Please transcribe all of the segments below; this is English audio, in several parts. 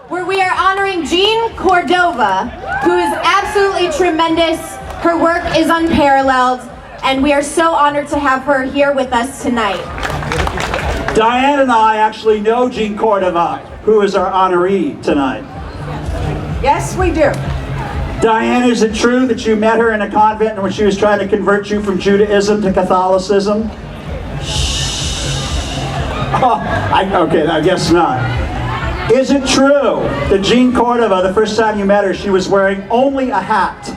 where we are honoring Jeanne Córdova, who is absolutely tremendous. Her work is unparalleled, and we are so honored to have her here with us tonight. Diane and I actually know Jeanne Córdova, who is our honoree tonight. Yes, we do. Diane, is it true that you met her in a convent when she was trying to convert you from Judaism to Catholicism? Oh, okay, I guess not. Is it true that Jeanne Córdova, the first time you met her, she was wearing only a hat?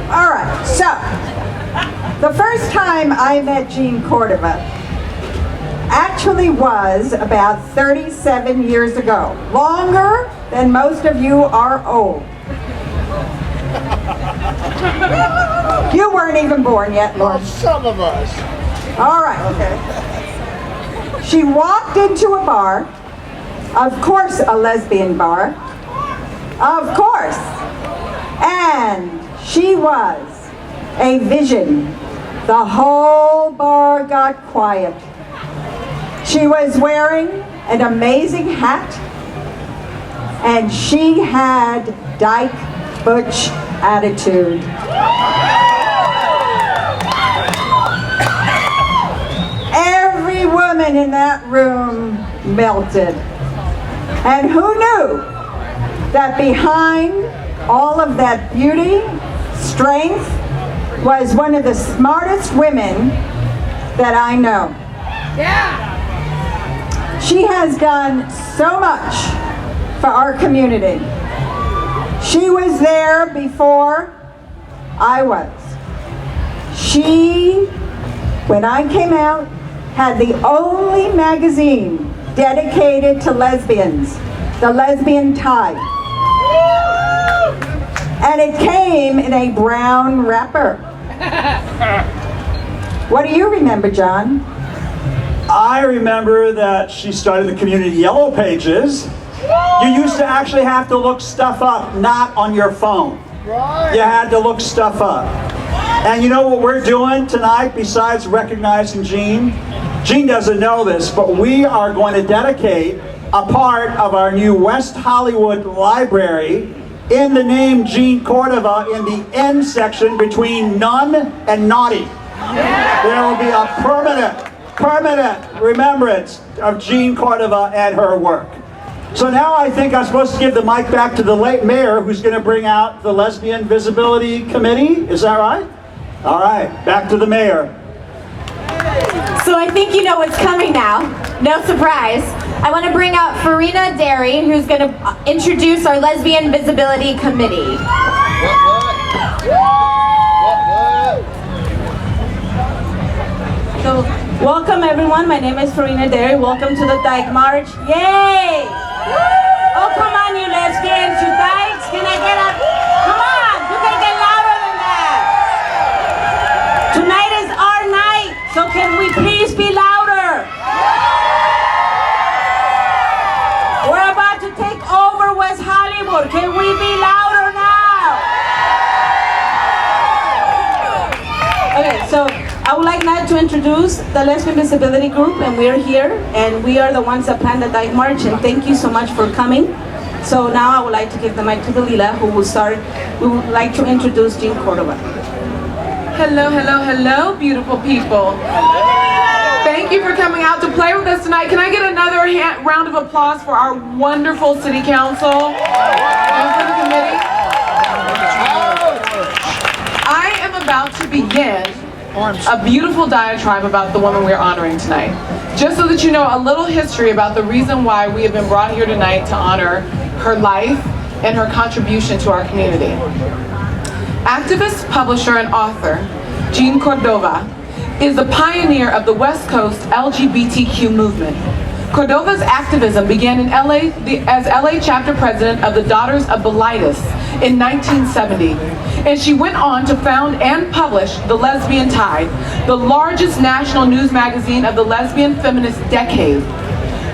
All right, so the first time I met Jeanne Córdova actually was about 37 years ago, longer than most of you are old. You weren't even born yet, Lord. Well, some of us. All right, okay. She walked into a bar, of course a lesbian bar, of course, and she was a vision. The whole bar got quiet. She was wearing an amazing hat, and she had Dyke Butch attitude. Every woman in that room melted. And who knew that behind all of that beauty, strength, was one of the smartest women that I know. Yeah. She has done so much for our community. She was there before I was. She, when I came out, had the only magazine dedicated to lesbians, the Lesbian Tide. And it came in a brown wrapper. What do you remember, John? I remember that she started the community yellow pages. You used to actually have to look stuff up, not on your phone. Right. You had to look stuff up. And you know what we're doing tonight besides recognizing Jeanne? Jeanne doesn't know this, but we are going to dedicate a part of our new West Hollywood library in the name Jeanne Córdova in the N section between none and naughty. Yeah. There will be a permanent remembrance of Jeanne Córdova and her work. So now I think I'm supposed to give the mic back to the late mayor, who's going to bring out the Lesbian Visibility Committee. Is that right? All right, back to the mayor. So I think you know what's coming now. No surprise. I want to bring out Farina Derry, who's going to introduce our Lesbian Visibility Committee. So, welcome everyone. My name is Farina Derry. Welcome to the Dyke March. Yay! Oh, come on, you lesbians, you dykes. Can I get up? Come on, you can get louder than that. Tonight is our night, so can we please be louder? We're about to take over West Hollywood. Can we be louder now? Okay, so I would like now to introduce the Lesbian Visibility Group, and we're here, and we are the ones that planned the Dyke March, and thank you so much for coming. So now I would like to give the mic to Dalila, who will start. We would like to introduce Jeanne Córdova. Hello, hello, hello, beautiful people. Thank you for coming out to play with us tonight. Can I get another round of applause for our wonderful city council and for the committee? I am about to begin a beautiful diatribe about the woman we're honoring tonight. Just so that you know a little history about the reason why we have been brought here tonight to honor her life and her contribution to our community. Activist, publisher, and author, Jeanne Córdova is the pioneer of the West Coast LGBTQ movement. Córdova's activism began in LA as LA chapter president of the Daughters of Bilitis in 1970. And she went on to found and publish The Lesbian Tide, the largest national news magazine of the lesbian feminist decade.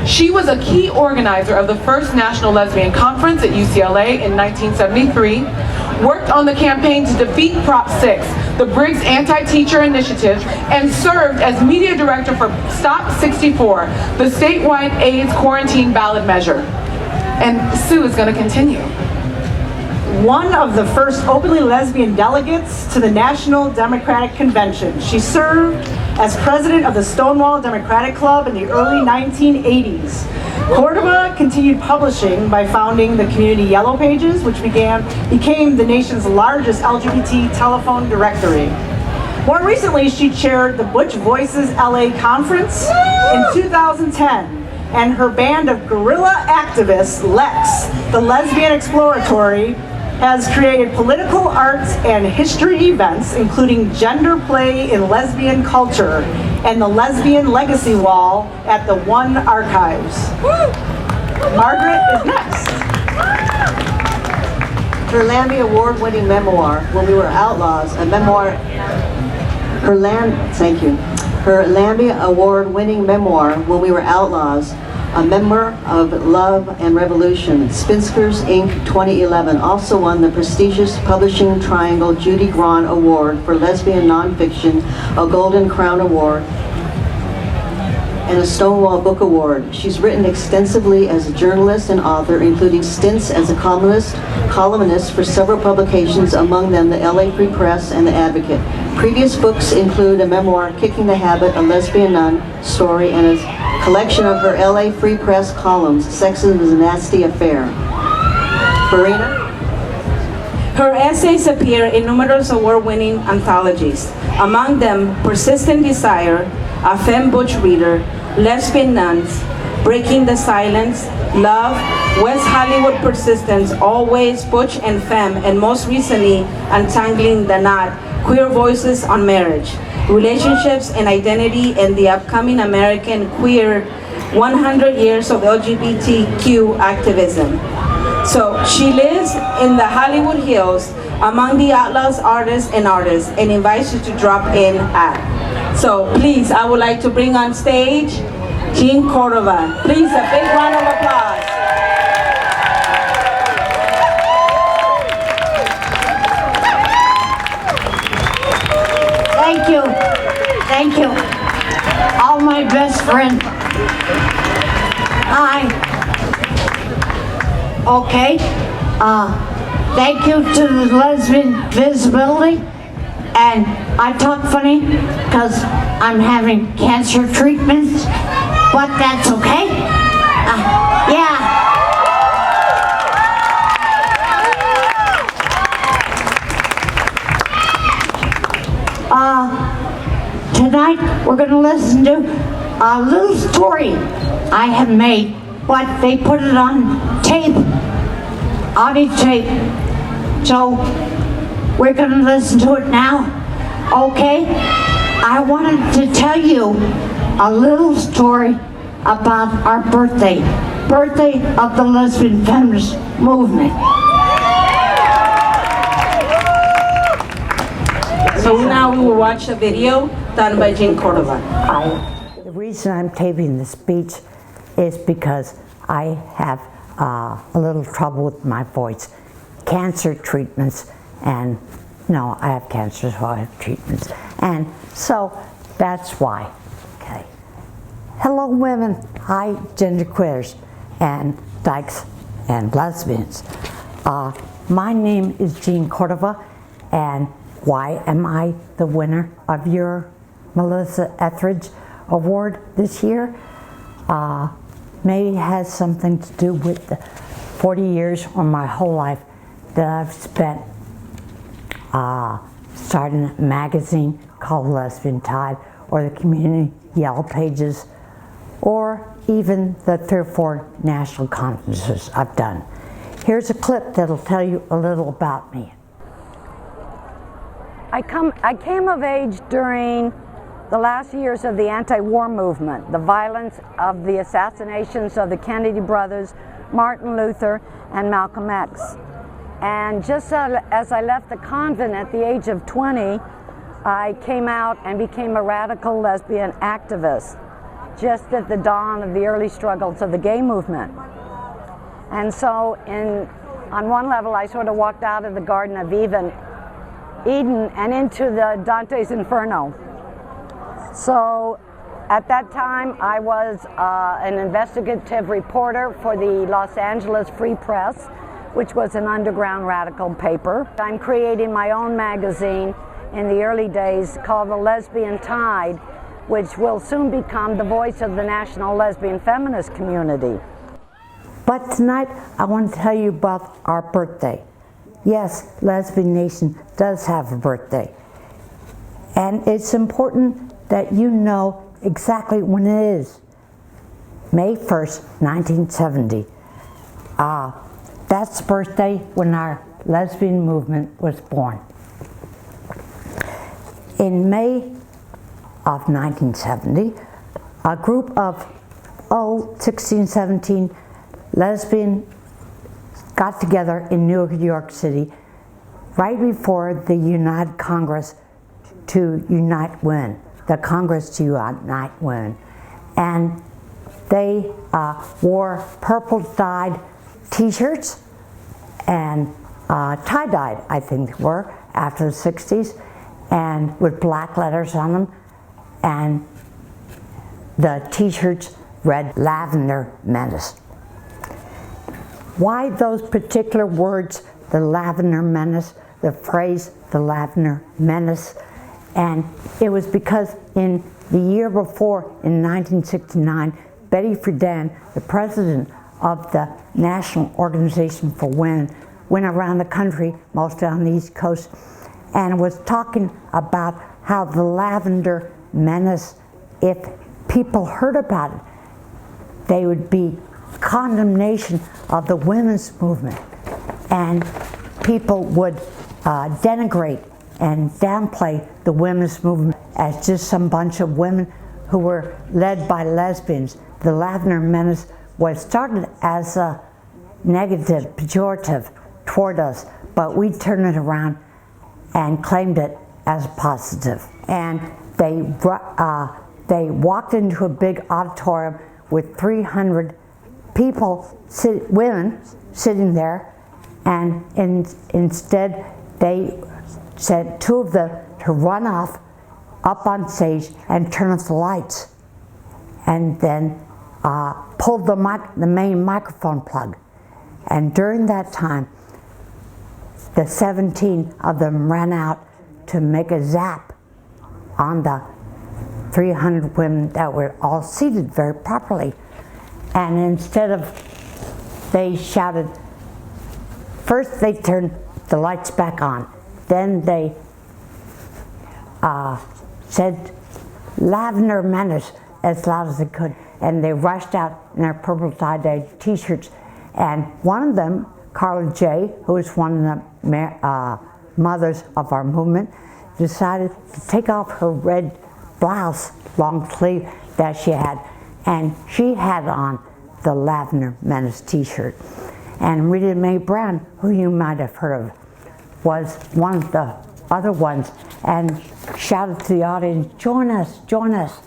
She was a key organizer of the first National Lesbian Conference at UCLA in 1973, worked on the campaign to defeat Prop 6, the Briggs Anti-Teacher Initiative, and served as media director for Stop 64, the statewide AIDS quarantine ballot measure. And Sue is going to continue. One of the first openly lesbian delegates to the National Democratic Convention. She served as president of the Stonewall Democratic Club in the early 1980s. Córdova continued publishing by founding the Community Yellow Pages, which became the nation's largest LGBT telephone directory. More recently, she chaired the Butch Voices LA Conference in 2010. And her band of guerrilla activists, Lex, the Lesbian Exploratory, has created political arts and history events, including gender play in lesbian culture and the Lesbian Legacy Wall at the One Archives. Margaret is next. Her Lambie Award-winning memoir, When We Were Outlaws, a memoir. Her Lambie Award-winning memoir, When We Were Outlaws, a memoir of love and revolution, Spinskers Inc. 2011, also won the prestigious Publishing Triangle Judy Grahn Award for Lesbian Nonfiction, a Golden Crown Award, and a Stonewall Book Award. She's written extensively as a journalist and author, including stints as a columnist for several publications, among them the LA Free Press and The Advocate. Previous books include a memoir, Kicking the Habit, a lesbian nun story, and a collection of her LA Free Press columns, Sexism is a Nasty Affair. Farina? Her essays appear in numerous award-winning anthologies, among them Persistent Desire, A Femme Butch Reader, Lesbian Nuns, Breaking the Silence, Love, West Hollywood Persistence, Always, Butch and Femme, and most recently, Untangling the Knot, Queer Voices on Marriage, Relationships and Identity, and the upcoming American Queer 100 Years of LGBTQ Activism. So she lives in the Hollywood Hills among the outlaws, artists, and invites you to drop in at. So please, I would like to bring on stage Jeanne Córdova. Please, a big round of applause. Thank you. Thank you. All my best friends. Hi. Okay. Thank you to the Lesbian Visibility. And I talk funny because I'm having cancer treatments, but that's okay. Yeah. Tonight we're going to listen to a little story I have made, but they put it on tape, audio tape. So we're going to listen to it now, okay? I wanted to tell you a little story about our birthday of the lesbian feminist movement. So now we will watch a video done by Jeanne Córdova. The reason I'm taping the speech is because I have a little trouble with my voice. Cancer treatments, and no, I have cancer, so I have treatments. And so that's why, okay. Hello women, hi genderqueers and dykes and lesbians. My name is Jeanne Córdova, and why am I the winner of your Melissa Etheridge Award this year? Maybe it has something to do with the 40 years or my whole life that I've spent starting a magazine called Lesbian Tide, or the Community Yellow Pages, or even the 3 or 4 national conferences I've done. Here's a clip that'll tell you a little about me. I came of age during the last years of the anti-war movement, the violence of the assassinations of the Kennedy brothers, Martin Luther, and Malcolm X. And just as I left the convent at the age of 20, I came out and became a radical lesbian activist. just at the dawn of the early struggles of the gay movement. And so on one level, I sort of walked out of the Garden of Eden and into the Dante's Inferno. So at that time, I was an investigative reporter for the Los Angeles Free Press, which was an underground radical paper. I'm creating my own magazine in the early days called The Lesbian Tide, which will soon become the voice of the national lesbian feminist community. But tonight, I want to tell you about our birthday. Yes, Lesbian Nation does have a birthday. And it's important that you know exactly when it is. May 1st, 1970. That's the birthday when our lesbian movement was born. In May of 1970, a group of 16, 17 lesbians got together in New York City right before the United Congress to Unite Women, the Congress to Unite Women. And they wore purple dyed t-shirts and tie-dyed, I think they were, after the 60s, and with black letters on them. And the t-shirts read Lavender Menace. Why those particular words, the Lavender Menace, the phrase, the Lavender Menace? And it was because in the year before, in 1969, Betty Friedan, the president of the National Organization for Women, went around the country, mostly on the East Coast, and was talking about how the Lavender Menace, if people heard about it, they would be condemnation of the women's movement, and people would denigrate and downplay the women's movement as just some bunch of women who were led by lesbians. The Lavender Menace was started as a negative, pejorative toward us, but we turned it around and claimed it as positive. And they walked into a big auditorium with 300 people, women, sitting there, and instead they said two of them to run off up on stage and turn off the lights, and then pulled the main microphone plug. And during that time, the 17 of them ran out to make a zap on the 300 women that were all seated very properly. And instead of, they shouted, first they turned the lights back on, then they said Lavender Menace as loud as they could, and they rushed out in their purple tie-dye t-shirts. And one of them, Carla J., who was one of the mothers of our movement, decided to take off her red blouse, long sleeve that she had, and she had on the Lavender Menace t-shirt. And Rita Mae Brown, who you might have heard of, was one of the other ones, and shouted to the audience, "Join us, join us."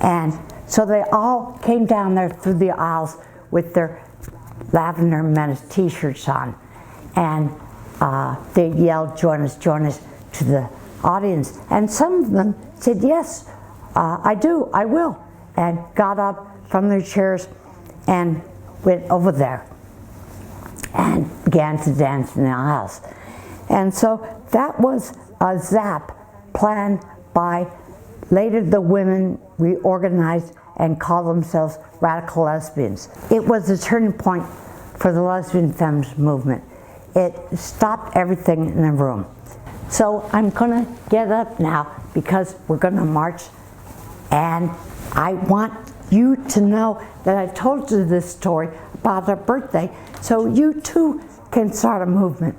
And so they all came down there through the aisles with their Lavender Menace t-shirts on, and they yelled, join us," to the audience. And some of them said, "Yes, I do, I will," and got up from their chairs and went over there and began to dance in the aisles. And so that was a zap planned by, later the women reorganized and called themselves radical lesbians. It was a turning point for the lesbian feminist movement. It stopped everything in the room. So I'm gonna get up now because we're gonna march, and I want you to know that I told you this story about our birthday, so you too can start a movement.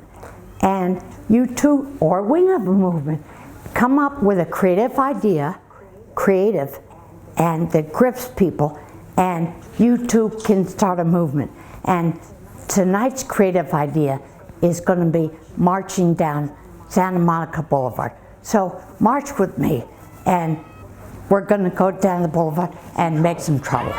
And you too, or wing of a movement, come up with a creative idea, and that grips people, and you too can start a movement. And tonight's creative idea is going to be marching down Santa Monica Boulevard. So march with me and we're going to go down the boulevard and make some trouble.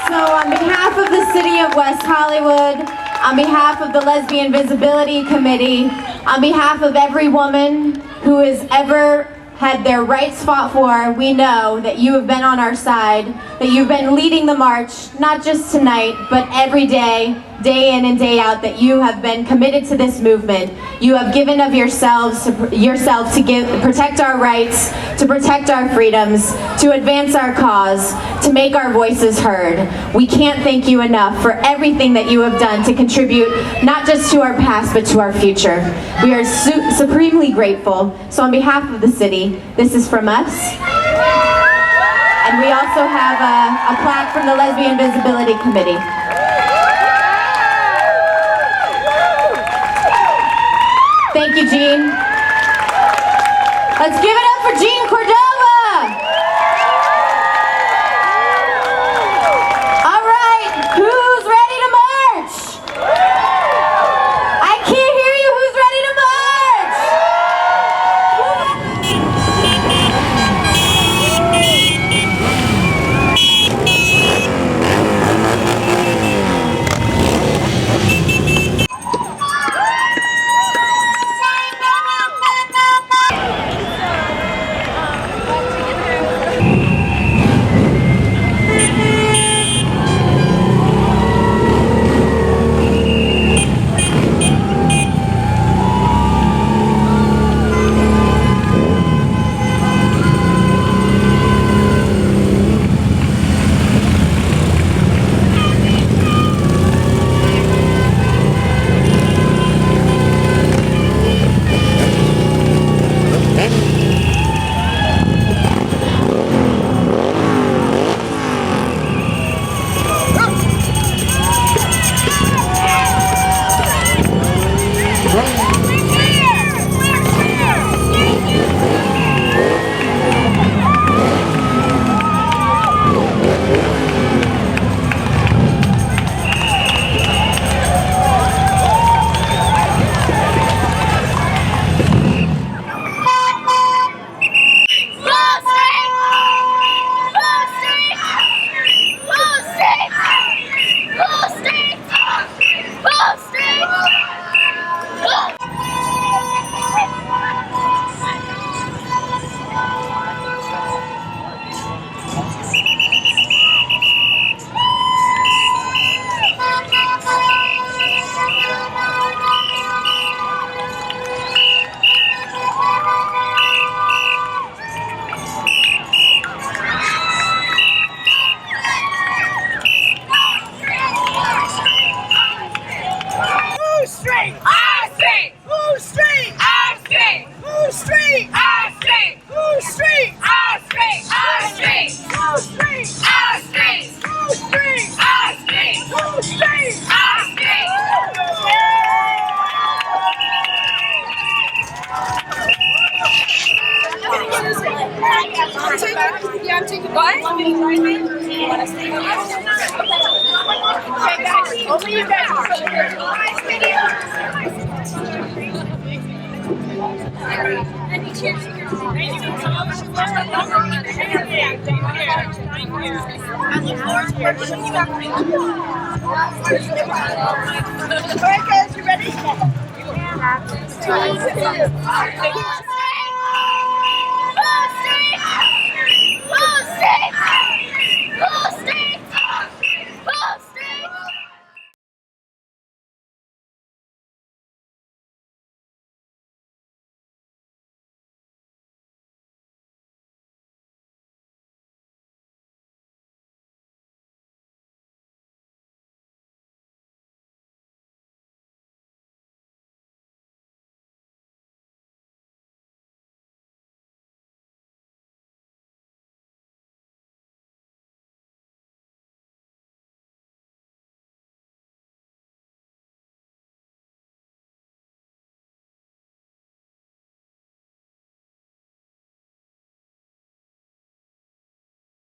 So on behalf of the City of West Hollywood, on behalf of the Lesbian Visibility Committee, on behalf of every woman who has ever had their rights fought for, we know that you have been on our side, that you've been leading the march, not just tonight, but every day, day in and day out, that you have been committed to this movement. You have given of yourself to protect our rights, to protect our freedoms, to advance our cause, to make our voices heard. We can't thank you enough for everything that you have done to contribute not just to our past, but to our future. We are supremely grateful. So on behalf of the city, this is from us. And we also have a plaque from the Lesbian Visibility Committee. Thank you, Jeanne. Let's give it up for Jeanne Córdova. All right, who's ready to march? I can't hear you. Who's ready to march? I'm taking what? Okay, guys, only you guys are so here. Nice video. And cheers to your mom. Thank you so much. All right, guys, you ready? Yeah. 3, 2, 1.